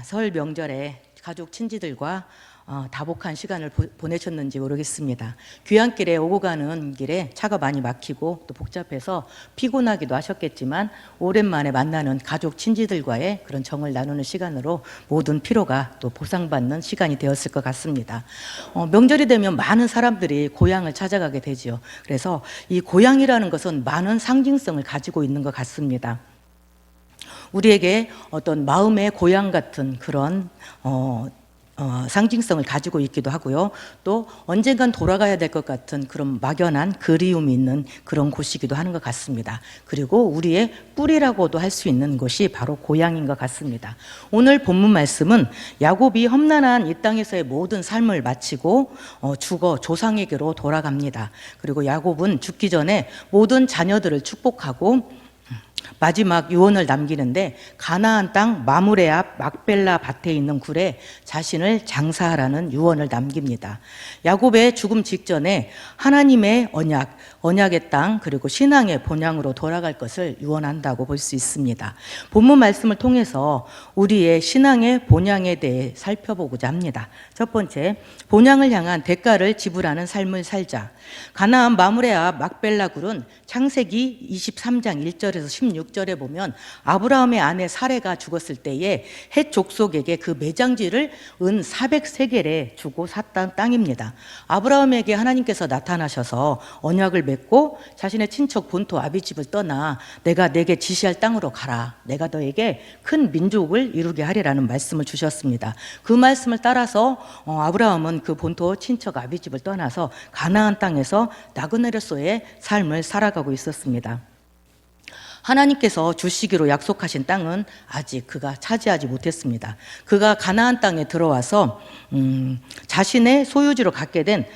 설 명절에 가족 친지들과 다복한 시간을 보내셨는지 모르겠습니다. 귀향길에 오고 가는 길에 차가 많이 막히고 또 복잡해서 피곤하기도 하셨겠지만 오랜만에 만나는 가족 친지들과의 그런 정을 나누는 시간으로 모든 피로가 또 보상받는 시간이 되었을 것 같습니다. 명절이 되면 많은 사람들이 고향을 찾아가게 되지요. 그래서 이 고향이라는 것은 많은 상징성을 가지고 있는 것 같습니다. 우리에게 어떤 마음의 고향 같은 그런 상징성을 가지고 있기도 하고요. 또 언젠간 돌아가야 될 것 같은 그런 막연한 그리움이 있는 그런 곳이기도 하는 것 같습니다. 그리고 우리의 뿌리라고도 할 수 있는 곳이 바로 고향인 것 같습니다. 오늘 본문 말씀은 야곱이 험난한 이 땅에서의 모든 삶을 마치고 죽어 조상에게로 돌아갑니다. 그리고 야곱은 죽기 전에 모든 자녀들을 축복하고 마지막 유언을 남기는데 가나안 땅 마므레 앞 막벨라 밭에 있는 굴에 자신을 장사하라는 유언을 남깁니다. 야곱의 죽음 직전에 하나님의 언약의 땅 그리고 신앙의 본향으로 돌아갈 것을 유언한다고 볼 수 있습니다. 본문 말씀을 통해서 우리의 신앙의 본향에 대해 살펴보고자 합니다. 첫 번째, 본향을 향한 대가를 지불하는 삶을 살자. 가나안 마므레 앞 막벨라 굴은 창세기 23장 1절에서 16절에 보면 아브라함의 아내 사레가 죽었을 때에 헷 족속에게 그 매장지를 은 400세겔에 주고 샀던 땅입니다. 아브라함에게 하나님께서 나타나셔서 언약을 맺고 자신의 친척 본토 아비집을 떠나 내가 내게 지시할 땅으로 가라. 내가 너에게 큰 민족을 이루게 하리라는 말씀을 주셨습니다. 그 말씀을 따라서 아브라함은 그 본토 친척 아비집을 떠나서 가나안 땅에서 나그네로서의 삶을 살아가고 있었습니다. 하나님께서 주시기로 약속하신 땅은 아직 그가 차지하지 못했습니다. 그가 가나안 땅에 들어와서 자신의 소유지로 갖게 된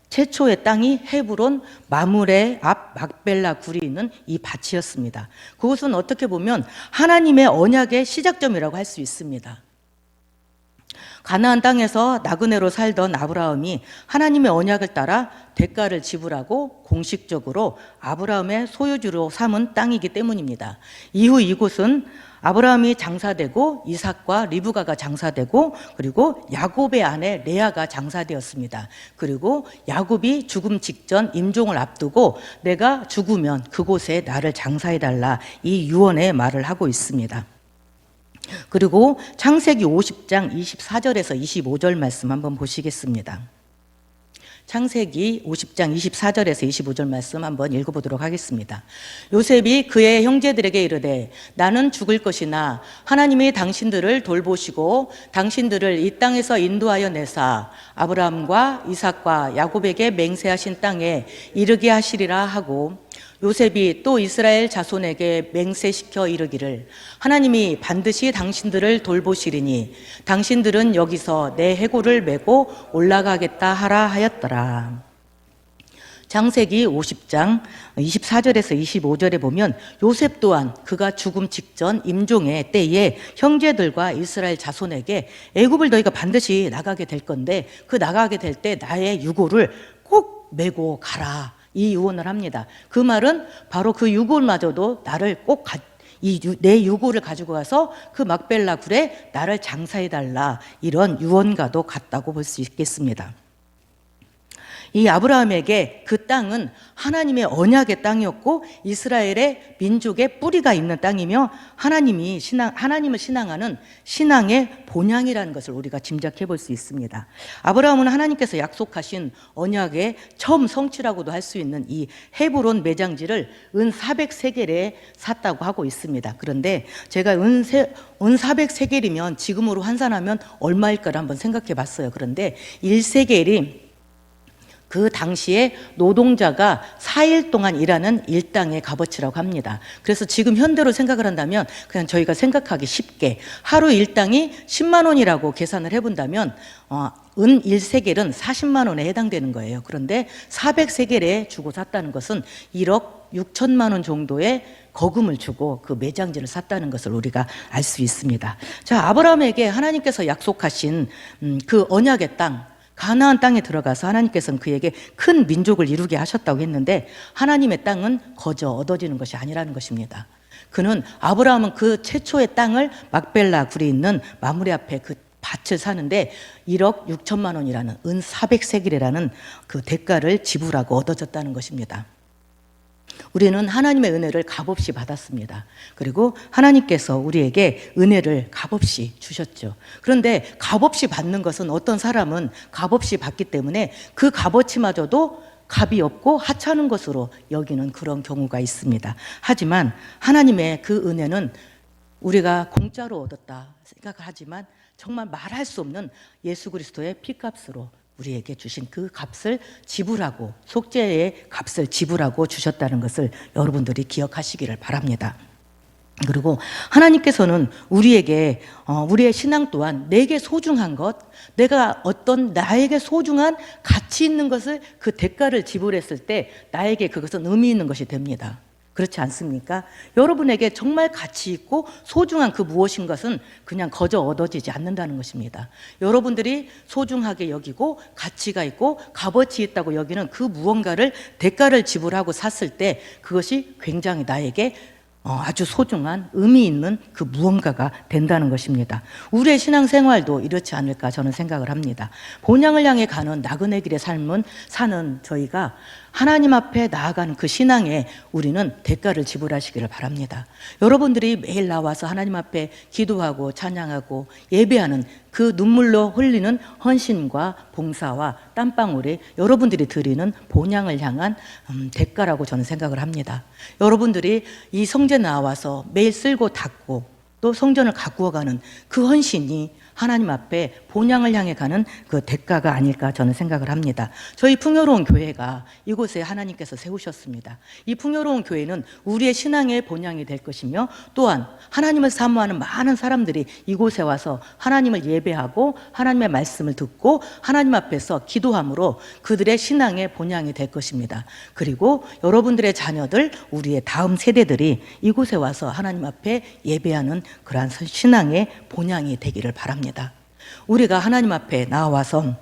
최초의 땅이 헤브론 마므레 앞 막벨라 굴이 있는 이 밭이었습니다. 그것은 어떻게 보면 하나님의 언약의 시작점이라고 할 수 있습니다. 가나안 땅에서 나그네로 살던 아브라함이 하나님의 언약을 따라 대가를 지불하고 공식적으로 아브라함의 소유주로 삼은 땅이기 때문입니다. 이후 이곳은 아브라함이 장사되고 이삭과 리브가가 장사되고 그리고 야곱의 아내 레아가 장사되었습니다. 그리고 야곱이 죽음 직전 임종을 앞두고 내가 죽으면 그곳에 나를 장사해달라 이 유언의 말을 하고 있습니다. 그리고 창세기 50장 24절에서 25절 말씀 한번 보시겠습니다. 창세기 50장 24절에서 25절 말씀 한번 읽어보도록 하겠습니다. 요셉이 그의 형제들에게 이르되 나는 죽을 것이나 하나님이 당신들을 돌보시고 당신들을 이 땅에서 인도하여 내사 아브라함과 이삭과 야곱에게 맹세하신 땅에 이르게 하시리라 하고 요셉이 또 이스라엘 자손에게 맹세시켜 이르기를 하나님이 반드시 당신들을 돌보시리니 당신들은 여기서 내 해골을 메고 올라가겠다 하라 하였더라. 창세기 50장 24절에서 25절에 보면 요셉 또한 그가 죽음 직전 임종의 때에 형제들과 이스라엘 자손에게 애굽을 너희가 반드시 나가게 될 건데 그 나가게 될 때 나의 유고를 꼭 메고 가라. 이 유언을 합니다. 그 말은 바로 그 유골마저도 나를 꼭 내 유고를 가지고 가서 그 막벨라 굴에 나를 장사해달라 이런 유언과도 같다고 볼 수 있겠습니다. 이 아브라함에게 그 땅은 하나님의 언약의 땅이었고 이스라엘의 민족의 뿌리가 있는 땅이며 하나님을 신앙하는 신앙의 본향이라는 것을 우리가 짐작해 볼 수 있습니다. 아브라함은 하나님께서 약속하신 언약의 처음 성취라고도 할 수 있는 이 헤브론 매장지를 은 400세겔에 샀다고 하고 있습니다. 그런데 제가 은 400세겔이면 지금으로 환산하면 얼마일까를 한번 생각해 봤어요. 그런데 1세겔이 그 당시에 노동자가 4일 동안 일하는 일당의 값어치라고 합니다. 그래서 지금 현대로 생각을 한다면 그냥 저희가 생각하기 쉽게 하루 일당이 10만 원이라고 계산을 해본다면 은 1세겔은 40만 원에 해당되는 거예요. 그런데 400세겔에 주고 샀다는 것은 1억 6천만 원 정도의 거금을 주고 그 매장지를 샀다는 것을 우리가 알 수 있습니다. 자, 아브라함에게 하나님께서 약속하신 그 언약의 땅 가나안 땅에 들어가서 하나님께서는 그에게 큰 민족을 이루게 하셨다고 했는데 하나님의 땅은 거저 얻어지는 것이 아니라는 것입니다. 그는 아브라함은 그 최초의 땅을 막벨라 굴에 있는 마므레 앞에 그 밭을 사는데 1억 6천만 원이라는 은 400세겔이라는 그 대가를 지불하고 얻어졌다는 것입니다. 우리는 하나님의 은혜를 값없이 받았습니다. 그리고 하나님께서 우리에게 은혜를 값없이 주셨죠. 그런데 값없이 받는 것은 어떤 사람은 값없이 받기 때문에 그 값어치마저도 값이 없고 하찮은 것으로 여기는 그런 경우가 있습니다. 하지만 하나님의 그 은혜는 우리가 공짜로 얻었다 생각하지만 정말 말할 수 없는 예수 그리스도의 피값으로 우리에게 주신 그 값을 지불하고 속죄의 값을 지불하고 주셨다는 것을 여러분들이 기억하시기를 바랍니다. 그리고 하나님께서는 우리에게 우리의 신앙 또한 내게 소중한 것, 내가 어떤 나에게 소중한 가치 있는 것을 그 대가를 지불했을 때 나에게 그것은 의미 있는 것이 됩니다. 그렇지 않습니까? 여러분에게 정말 가치 있고 소중한 그 무엇인 것은 그냥 거저 얻어지지 않는다는 것입니다. 여러분들이 소중하게 여기고 가치가 있고 값어치 있다고 여기는 그 무언가를 대가를 지불하고 샀을 때 그것이 굉장히 나에게 아주 소중한 의미 있는 그 무언가가 된다는 것입니다. 우리의 신앙생활도 이렇지 않을까 저는 생각을 합니다. 본향을 향해 가는 나그네 길의 삶은 사는 저희가 하나님 앞에 나아가는 그 신앙에 우리는 대가를 지불하시기를 바랍니다. 여러분들이 매일 나와서 하나님 앞에 기도하고 찬양하고 예배하는 그 눈물로 흘리는 헌신과 봉사와 땀방울이 여러분들이 드리는 본향을 향한 대가라고 저는 생각을 합니다. 여러분들이 이 성전에 나와서 매일 쓸고 닦고 또 성전을 가꾸어가는 그 헌신이 하나님 앞에 본향을 향해 가는 그 대가가 아닐까 저는 생각을 합니다. 저희 풍요로운 교회가 이곳에 하나님께서 세우셨습니다. 이 풍요로운 교회는 우리의 신앙의 본향이 될 것이며 또한 하나님을 사모하는 많은 사람들이 이곳에 와서 하나님을 예배하고 하나님의 말씀을 듣고 하나님 앞에서 기도함으로 그들의 신앙의 본향이 될 것입니다. 그리고 여러분들의 자녀들, 우리의 다음 세대들이 이곳에 와서 하나님 앞에 예배하는 그러한 신앙의 본향이 되기를 바랍니다. 우리가 하나님 앞에 나와서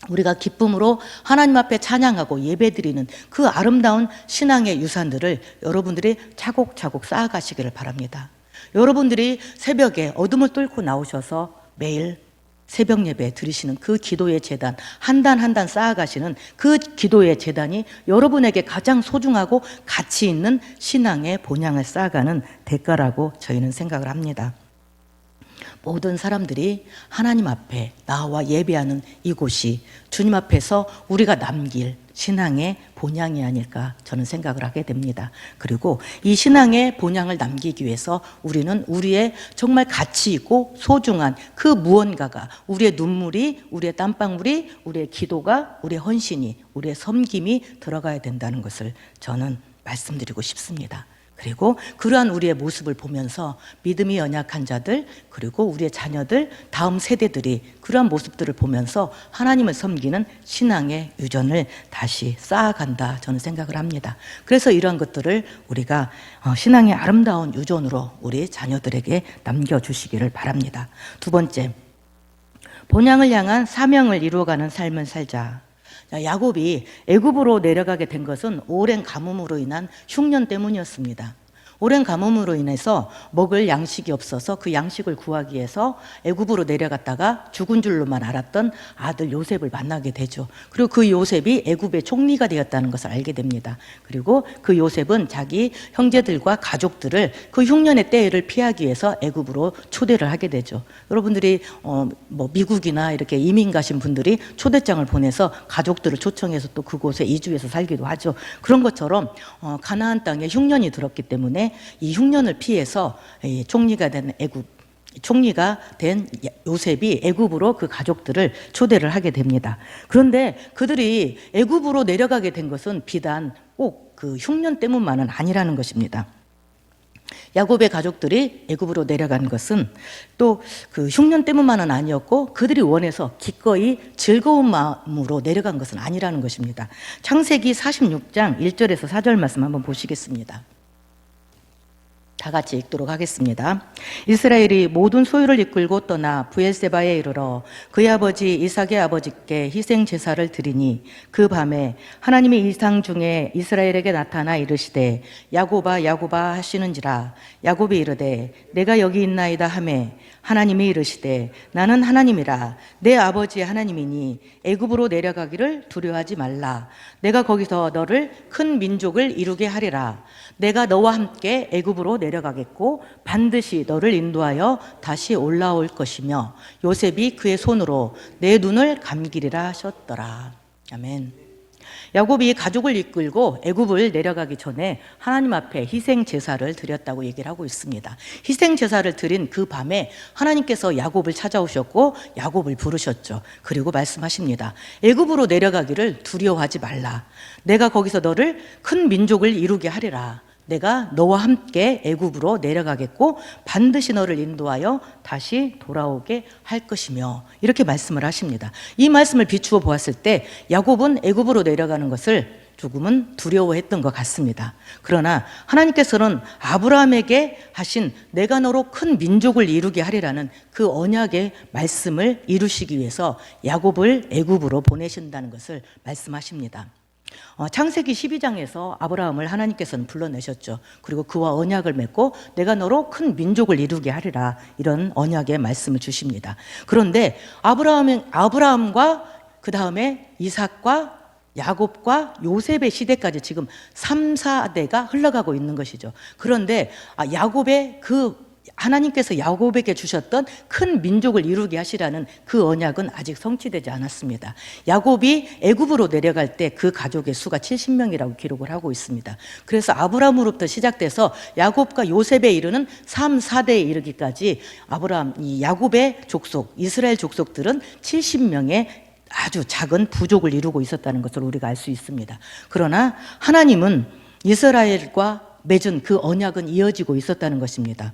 우리가 기쁨으로 하나님 앞에 찬양하고 예배드리는 그 아름다운 신앙의 유산들을 여러분들이 차곡차곡 쌓아가시기를 바랍니다. 여러분들이 새벽에 어둠을 뚫고 나오셔서 매일 새벽 예배 드리시는 그 기도의 제단, 한 단 한 단 쌓아가시는 그 기도의 제단이 여러분에게 가장 소중하고 가치 있는 신앙의 본향을 쌓아가는 대가라고 저희는 생각을 합니다. 모든 사람들이 하나님 앞에 나와 예배하는 이곳이 주님 앞에서 우리가 남길 신앙의 본향이 아닐까 저는 생각을 하게 됩니다. 그리고 이 신앙의 본향을 남기기 위해서 우리는 우리의 정말 가치 있고 소중한 그 무언가가 우리의 눈물이, 우리의 땀방울이, 우리의 기도가, 우리의 헌신이, 우리의 섬김이 들어가야 된다는 것을 저는 말씀드리고 싶습니다. 그리고 그러한 우리의 모습을 보면서 믿음이 연약한 자들 그리고 우리의 자녀들 다음 세대들이 그러한 모습들을 보면서 하나님을 섬기는 신앙의 유전을 다시 쌓아간다 저는 생각을 합니다. 그래서 이러한 것들을 우리가 신앙의 아름다운 유전으로 우리 자녀들에게 남겨주시기를 바랍니다. 두 번째, 본향을 향한 사명을 이루어가는 삶을 살자. 야곱이 애굽으로 내려가게 된 것은 오랜 가뭄으로 인한 흉년 때문이었습니다. 오랜 가뭄으로 인해서 먹을 양식이 없어서 그 양식을 구하기 위해서 애굽으로 내려갔다가 죽은 줄로만 알았던 아들 요셉을 만나게 되죠. 그리고 그 요셉이 애굽의 총리가 되었다는 것을 알게 됩니다. 그리고 그 요셉은 자기 형제들과 가족들을 그 흉년의 때를 피하기 위해서 애굽으로 초대를 하게 되죠. 여러분들이 미국이나 이렇게 이민 가신 분들이 초대장을 보내서 가족들을 초청해서 또 그곳에 이주해서 살기도 하죠. 그런 것처럼 가나안 땅에 흉년이 들었기 때문에 이 흉년을 피해서 총리가 된 요셉이 애굽으로 그 가족들을 초대를 하게 됩니다. 그런데 그들이 애굽으로 내려가게 된 것은 비단 꼭 그 흉년 때문만은 아니라는 것입니다. 야곱의 가족들이 애굽으로 내려간 것은 또 그 흉년 때문만은 아니었고 그들이 원해서 기꺼이 즐거운 마음으로 내려간 것은 아니라는 것입니다. 창세기 46장 1절에서 4절 말씀 한번 보시겠습니다. 다 같이 읽도록 하겠습니다. 이스라엘이 모든 소유를 이끌고 떠나 브엘세바에 이르러 그의 아버지 이삭의 아버지께 희생 제사를 드리니 그 밤에 하나님이 이상 중에 이스라엘에게 나타나 이르시되 야곱아 야곱아 하시는지라. 야곱이 이르되 내가 여기 있나이다 하매 하나님이 이르시되 나는 하나님이라 내 아버지의 하나님이니 애굽으로 내려가기를 두려워하지 말라. 내가 거기서 너를 큰 민족을 이루게 하리라. 내가 너와 함께 애굽으로 내려가겠고 반드시 너를 인도하여 다시 올라올 것이며 요셉이 그의 손으로 내 눈을 감기리라 하셨더라. 아멘. 야곱이 가족을 이끌고 애굽을 내려가기 전에 하나님 앞에 희생 제사를 드렸다고 얘기를 하고 있습니다. 희생 제사를 드린 그 밤에 하나님께서 야곱을 찾아오셨고 야곱을 부르셨죠. 그리고 말씀하십니다. 애굽으로 내려가기를 두려워하지 말라. 내가 거기서 너를 큰 민족을 이루게 하리라. 내가 너와 함께 애굽으로 내려가겠고 반드시 너를 인도하여 다시 돌아오게 할 것이며 이렇게 말씀을 하십니다. 이 말씀을 비추어 보았을 때 야곱은 애굽으로 내려가는 것을 조금은 두려워했던 것 같습니다. 그러나 하나님께서는 아브라함에게 하신 내가 너로 큰 민족을 이루게 하리라는 그 언약의 말씀을 이루시기 위해서 야곱을 애굽으로 보내신다는 것을 말씀하십니다. 창세기 12장에서 아브라함을 하나님께서는 불러내셨죠. 그리고 그와 언약을 맺고 내가 너로 큰 민족을 이루게 하리라 이런 언약의 말씀을 주십니다. 그런데 아브라함과 그 다음에 이삭과 야곱과 요셉의 시대까지 지금 3, 4대가 흘러가고 있는 것이죠. 그런데 야곱의 하나님께서 야곱에게 주셨던 큰 민족을 이루게 하시라는 그 언약은 아직 성취되지 않았습니다. 야곱이 애굽으로 내려갈 때 그 가족의 수가 70명이라고 기록을 하고 있습니다. 그래서 아브라함으로부터 시작돼서 야곱과 요셉에 이르는 3, 4대에 이르기까지 야곱의 족속, 이스라엘 족속들은 70명의 아주 작은 부족을 이루고 있었다는 것을 우리가 알 수 있습니다. 그러나 하나님은 이스라엘과 맺은 그 언약은 이어지고 있었다는 것입니다.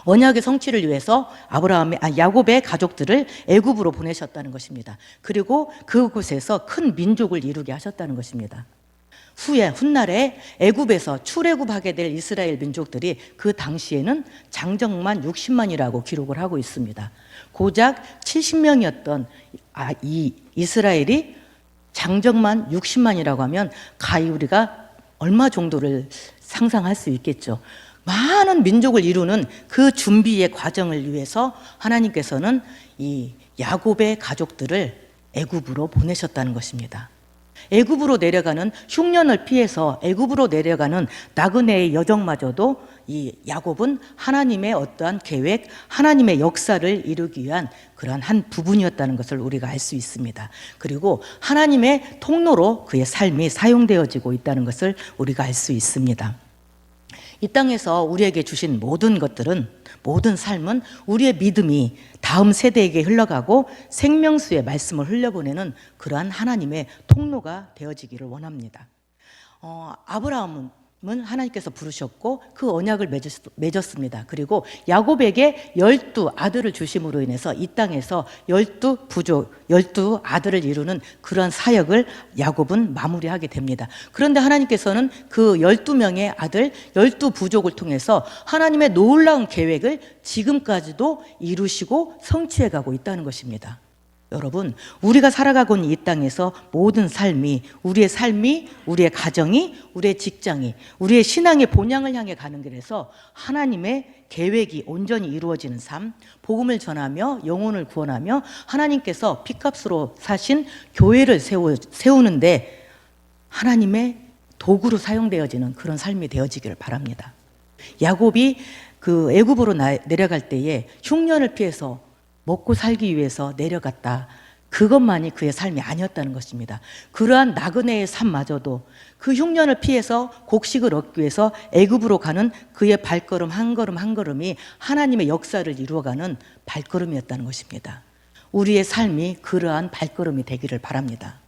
언약의 성취를 위해서 야곱의 가족들을 애굽으로 보내셨다는 것입니다. 그리고 그곳에서 큰 민족을 이루게 하셨다는 것입니다. 훗날에 애굽에서 출애굽하게 될 이스라엘 민족들이 그 당시에는 장정만 60만이라고 기록을 하고 있습니다. 고작 70명이었던 이 이스라엘이 장정만 60만이라고 하면 가히 우리가 얼마 정도를 상상할 수 있겠죠. 많은 민족을 이루는 그 준비의 과정을 위해서 하나님께서는 이 야곱의 가족들을 애굽으로 보내셨다는 것입니다. 애굽으로 내려가는 흉년을 피해서 애굽으로 내려가는 나그네의 여정마저도 이 야곱은 하나님의 어떠한 계획, 하나님의 역사를 이루기 위한 그러한 한 부분이었다는 것을 우리가 알 수 있습니다. 그리고 하나님의 통로로 그의 삶이 사용되어지고 있다는 것을 우리가 알 수 있습니다. 이 땅에서 우리에게 주신 모든 것들은, 모든 삶은 우리의 믿음이 다음 세대에게 흘러가고 생명수의 말씀을 흘려보내는 그러한 하나님의 통로가 되어지기를 원합니다. 아브라함은 하나님께서 부르셨고 그 언약을 맺었습니다. 그리고 야곱에게 12아들을 주심으로 인해서 이 땅에서 12아들을 이루는 그런 사역을 야곱은 마무리하게 됩니다. 그런데 하나님께서는 그 12명의 아들, 12부족을 통해서 하나님의 놀라운 계획을 지금까지도 이루시고 성취해 가고 있다는 것입니다. 여러분, 우리가 살아가고 있는 이 땅에서 모든 삶이, 우리의 가정이, 우리의 직장이, 우리의 신앙의 본향을 향해 가는 길에서 하나님의 계획이 온전히 이루어지는 삶, 복음을 전하며 영혼을 구원하며 하나님께서 피값으로 사신 교회를 세우는데 하나님의 도구로 사용되어지는 그런 삶이 되어지기를 바랍니다. 야곱이 그 애굽으로 내려갈 때에 흉년을 피해서 먹고 살기 위해서 내려갔다. 그것만이 그의 삶이 아니었다는 것입니다. 그러한 나그네의 삶마저도 그 흉년을 피해서 곡식을 얻기 위해서 애굽으로 가는 그의 발걸음 한 걸음 한 걸음이 하나님의 역사를 이루어가는 발걸음이었다는 것입니다. 우리의 삶이 그러한 발걸음이 되기를 바랍니다.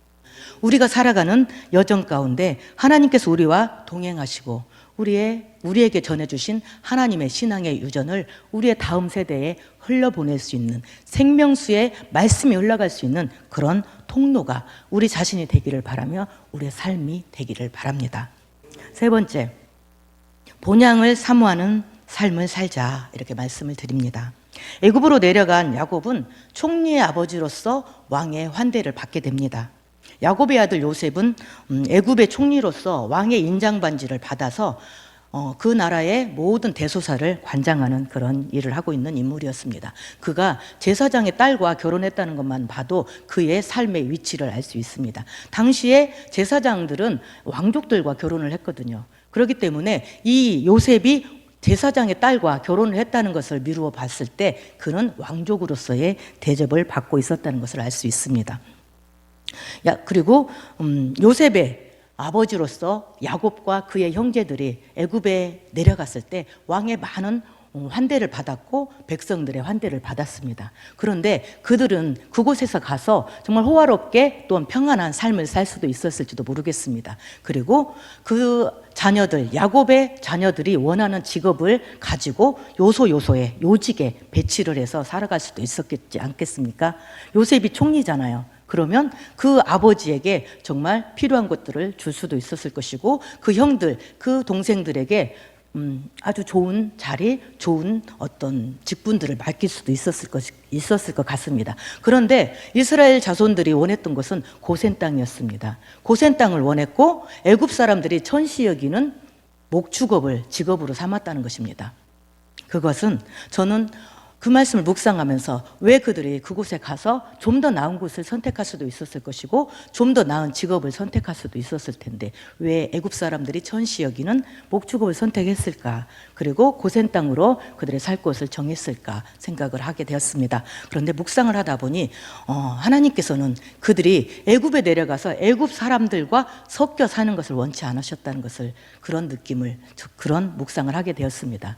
우리가 살아가는 여정 가운데 하나님께서 우리와 동행하시고 우리에게 전해주신 하나님의 신앙의 유전을 우리의 다음 세대에 흘려보낼 수 있는, 생명수의 말씀이 흘러갈 수 있는 그런 통로가 우리 자신이 되기를 바라며 우리의 삶이 되기를 바랍니다. 세 번째, 본향을 사모하는 삶을 살자, 이렇게 말씀을 드립니다. 애굽으로 내려간 야곱은 총리의 아버지로서 왕의 환대를 받게 됩니다. 야곱의 아들 요셉은 애굽의 총리로서 왕의 인장반지를 받아서 그 나라의 모든 대소사를 관장하는 그런 일을 하고 있는 인물이었습니다. 그가 제사장의 딸과 결혼했다는 것만 봐도 그의 삶의 위치를 알 수 있습니다. 당시에 제사장들은 왕족들과 결혼을 했거든요. 그렇기 때문에 이 요셉이 제사장의 딸과 결혼을 했다는 것을 미루어 봤을 때 그는 왕족으로서의 대접을 받고 있었다는 것을 알 수 있습니다. 그리고 요셉의 아버지로서 야곱과 그의 형제들이 애굽에 내려갔을 때 왕의 많은 환대를 받았고 백성들의 환대를 받았습니다. 그런데 그들은 그곳에서 가서 정말 호화롭게 또한 평안한 삶을 살 수도 있었을지도 모르겠습니다. 그리고 그 자녀들, 야곱의 자녀들이 원하는 직업을 가지고 요소요소에 요직에 배치를 해서 살아갈 수도 있었겠지 않겠습니까? 요셉이 총리잖아요. 그러면 그 아버지에게 정말 필요한 것들을 줄 수도 있었을 것이고 그 형들, 그 동생들에게 아주 좋은 자리, 좋은 어떤 직분들을 맡길 수도 있었을 것 같습니다. 그런데 이스라엘 자손들이 원했던 것은 고센 땅이었습니다. 고센 땅을 원했고 애굽 사람들이 천시 여기는 목축업을 직업으로 삼았다는 것입니다. 그것은 저는 그 말씀을 묵상하면서 왜 그들이 그곳에 가서 좀 더 나은 곳을 선택할 수도 있었을 것이고 좀 더 나은 직업을 선택할 수도 있었을 텐데 왜 애굽 사람들이 천시 여기는 목축업을 선택했을까? 그리고 고센 땅으로 그들의 살 곳을 정했을까 생각을 하게 되었습니다. 그런데 묵상을 하다 보니 하나님께서는 그들이 애굽에 내려가서 애굽 사람들과 섞여 사는 것을 원치 않으셨다는 것을 그런 느낌을 그런 묵상을 하게 되었습니다.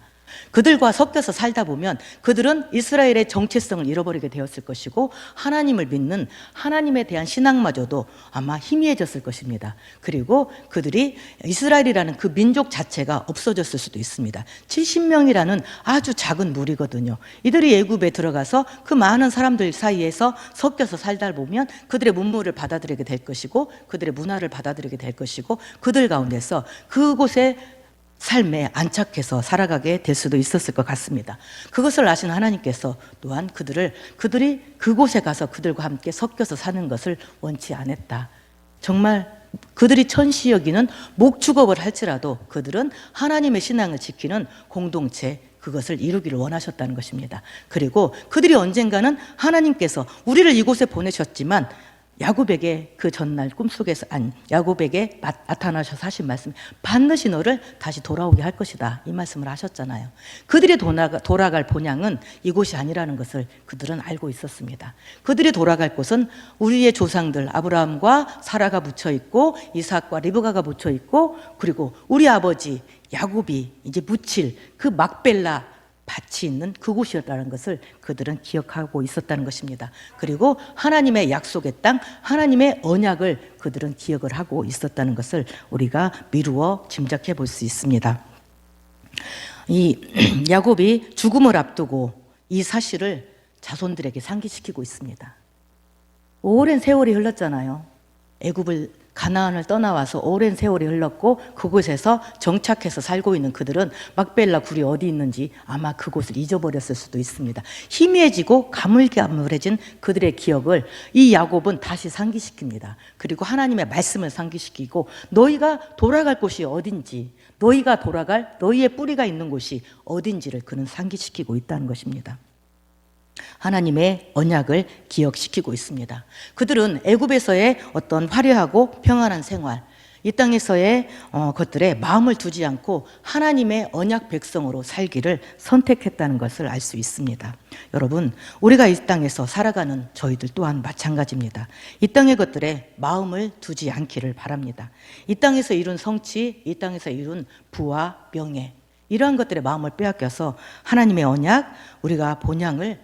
그들과 섞여서 살다 보면 그들은 이스라엘의 정체성을 잃어버리게 되었을 것이고 하나님을 믿는 하나님에 대한 신앙마저도 아마 희미해졌을 것입니다. 그리고 그들이 이스라엘이라는 그 민족 자체가 없어졌을 수도 있습니다. 70명이라는 아주 작은 무리거든요. 이들이 애굽에 들어가서 그 많은 사람들 사이에서 섞여서 살다 보면 그들의 문물을 받아들이게 될 것이고 그들의 문화를 받아들이게 될 것이고 그들 가운데서 그곳에 삶에 안착해서 살아가게 될 수도 있었을 것 같습니다. 그것을 아신 하나님께서 또한 그들이 그곳에 가서 그들과 함께 섞여서 사는 것을 원치 않았다. 정말 그들이 천시 여기는 목축업을 할지라도 그들은 하나님의 신앙을 지키는 공동체, 그것을 이루기를 원하셨다는 것입니다. 그리고 그들이 언젠가는 하나님께서 우리를 이곳에 보내셨지만 야곱에게 그 전날 꿈속에서 야곱에게 나타나셔서 하신 말씀, 반드시 너를 다시 돌아오게 할 것이다, 이 말씀을 하셨잖아요. 그들이 돌아갈 본향은 이곳이 아니라는 것을 그들은 알고 있었습니다. 그들이 돌아갈 곳은 우리의 조상들 아브라함과 사라가 묻혀 있고 이삭과 리브가가 묻혀 있고 그리고 우리 아버지 야곱이 이제 묻힐 그 막벨라 밭이 있는 그곳이었다는 것을 그들은 기억하고 있었다는 것입니다. 그리고 하나님의 약속의 땅, 하나님의 언약을 그들은 기억을 하고 있었다는 것을 우리가 미루어 짐작해 볼 수 있습니다. 이 야곱이 죽음을 앞두고 이 사실을 자손들에게 상기시키고 있습니다. 오랜 세월이 흘렀잖아요. 가나안을 떠나와서 오랜 세월이 흘렀고 그곳에서 정착해서 살고 있는 그들은 막벨라 굴이 어디 있는지 아마 그곳을 잊어버렸을 수도 있습니다. 희미해지고 가물가물해진 그들의 기억을 이 야곱은 다시 상기시킵니다. 그리고 하나님의 말씀을 상기시키고 너희가 돌아갈 곳이 어딘지, 너희의 뿌리가 있는 곳이 어딘지를 그는 상기시키고 있다는 것입니다. 하나님의 언약을 기억시키고 있습니다. 그들은 애굽에서의 어떤 화려하고 평안한 생활, 이 땅에서의 것들에 마음을 두지 않고 하나님의 언약 백성으로 살기를 선택했다는 것을 알 수 있습니다. 여러분, 우리가 이 땅에서 살아가는 저희들 또한 마찬가지입니다. 이 땅의 것들에 마음을 두지 않기를 바랍니다. 이 땅에서 이룬 성취, 이 땅에서 이룬 부와 명예, 이러한 것들의 마음을 빼앗겨서 하나님의 언약, 우리가 본향을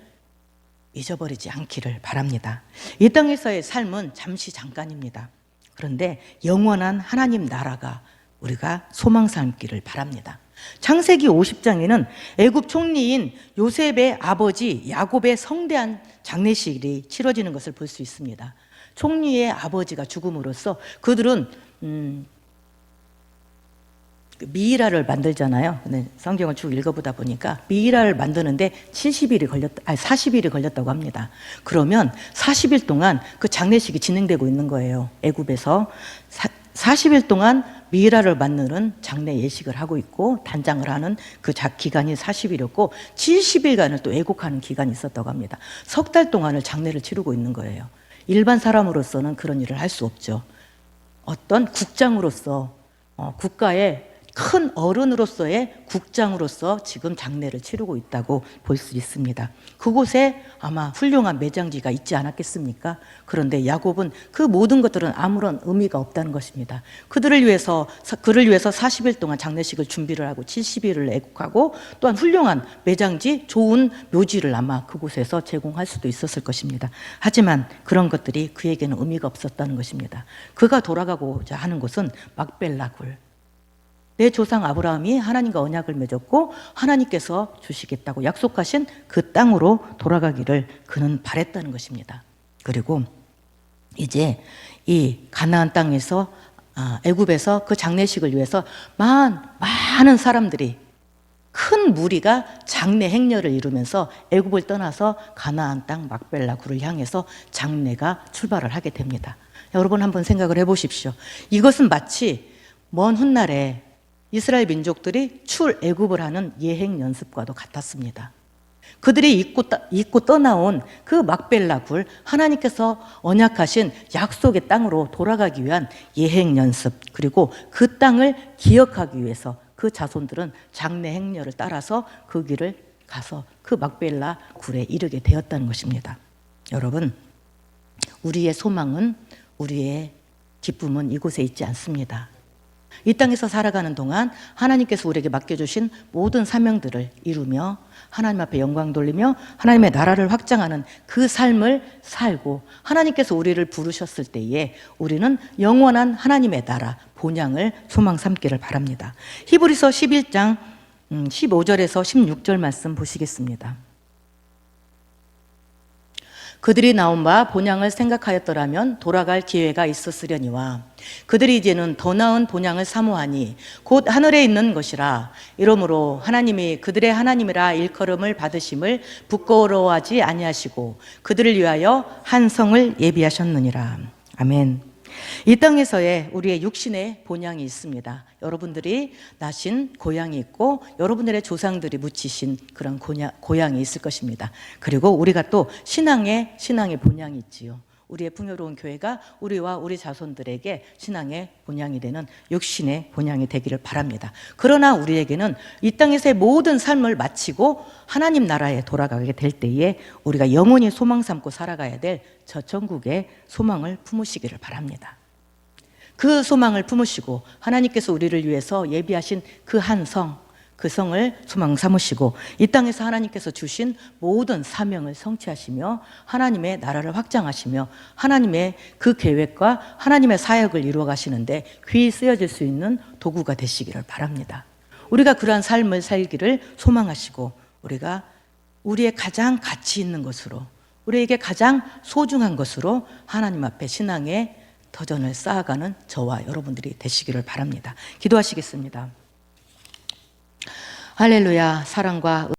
잊어버리지 않기를 바랍니다. 이 땅에서의 삶은 잠시 잠깐입니다. 그런데 영원한 하나님 나라가 우리가 소망 삼기를 바랍니다. 창세기 50장에는 애굽 총리인 요셉의 아버지 야곱의 성대한 장례식이 치러지는 것을 볼 수 있습니다. 총리의 아버지가 죽음으로써 그들은 미이라를 만들잖아요. 근데 성경을 쭉 읽어보다 보니까 미이라를 만드는데 40일이 걸렸다고 합니다. 그러면 40일 동안 그 장례식이 진행되고 있는 거예요. 애굽에서 40일 동안 미이라를 만드는 장례 예식을 하고 있고 단장을 하는 그 기간이 40일이었고 70일간을 또 애국하는 기간이 있었다고 합니다. 석 달 동안을 장례를 치르고 있는 거예요. 일반 사람으로서는 그런 일을 할 수 없죠. 어떤 국장으로서 국가의 큰 어른으로서의 국장으로서 지금 장례를 치르고 있다고 볼 수 있습니다. 그곳에 아마 훌륭한 매장지가 있지 않았겠습니까? 그런데 야곱은 그 모든 것들은 아무런 의미가 없다는 것입니다. 그를 위해서 40일 동안 장례식을 준비를 하고 70일을 애국하고 또한 훌륭한 매장지, 좋은 묘지를 아마 그곳에서 제공할 수도 있었을 것입니다. 하지만 그런 것들이 그에게는 의미가 없었다는 것입니다. 그가 돌아가고자 하는 곳은 막벨라 굴. 내 조상 아브라함이 하나님과 언약을 맺었고 하나님께서 주시겠다고 약속하신 그 땅으로 돌아가기를 그는 바랬다는 것입니다. 그리고 이제 이 가나안 땅에서 애굽에서 그 장례식을 위해서 많은 사람들이 큰 무리가 장례 행렬을 이루면서 애굽을 떠나서 가나안 땅 막벨라 굴을 향해서 장례가 출발을 하게 됩니다. 여러분 한번 생각을 해보십시오. 이것은 마치 먼 훗날에 이스라엘 민족들이 출애굽을 하는 예행 연습과도 같았습니다. 그들이 잊고 떠나온 그 막벨라 굴, 하나님께서 언약하신 약속의 땅으로 돌아가기 위한 예행 연습, 그리고 그 땅을 기억하기 위해서 그 자손들은 장례 행렬을 따라서 그 길을 가서 그 막벨라 굴에 이르게 되었다는 것입니다. 여러분, 우리의 소망은, 우리의 기쁨은 이곳에 있지 않습니다. 이 땅에서 살아가는 동안 하나님께서 우리에게 맡겨주신 모든 사명들을 이루며 하나님 앞에 영광 돌리며 하나님의 나라를 확장하는 그 삶을 살고 하나님께서 우리를 부르셨을 때에 우리는 영원한 하나님의 나라, 본향을 소망 삼기를 바랍니다. 히브리서 11장 15절에서 16절 말씀 보시겠습니다. 그들이 나온 바 본향을 생각하였더라면 돌아갈 기회가 있었으려니와 그들이 이제는 더 나은 본향을 사모하니 곧 하늘에 있는 것이라. 이러므로 하나님이 그들의 하나님이라 일컬음을 받으심을 부끄러워하지 아니하시고 그들을 위하여 한 성을 예비하셨느니라. 아멘. 이 땅에서의 우리의 육신의 본향이 있습니다. 여러분들이 나신 고향이 있고 여러분들의 조상들이 묻히신 그런 고향이 있을 것입니다. 그리고 우리가 또 신앙의 본향이 있지요. 우리의 풍요로운 교회가 우리와 우리 자손들에게 신앙의 본향이 되는 육신의 본향이 되기를 바랍니다. 그러나 우리에게는 이 땅에서의 모든 삶을 마치고 하나님 나라에 돌아가게 될 때에 우리가 영원히 소망 삼고 살아가야 될 저 천국의 소망을 품으시기를 바랍니다. 그 소망을 품으시고 하나님께서 우리를 위해서 예비하신 그 한 성, 그 성을 소망 삼으시고 이 땅에서 하나님께서 주신 모든 사명을 성취하시며 하나님의 나라를 확장하시며 하나님의 그 계획과 하나님의 사역을 이루어 가시는데 귀히 쓰여질 수 있는 도구가 되시기를 바랍니다. 우리가 그러한 삶을 살기를 소망하시고 우리가 우리의 가장 가치 있는 것으로, 우리에게 가장 소중한 것으로 하나님 앞에 신앙의 터전을 쌓아가는 저와 여러분들이 되시기를 바랍니다. 기도하시겠습니다. 할렐루야. 사랑과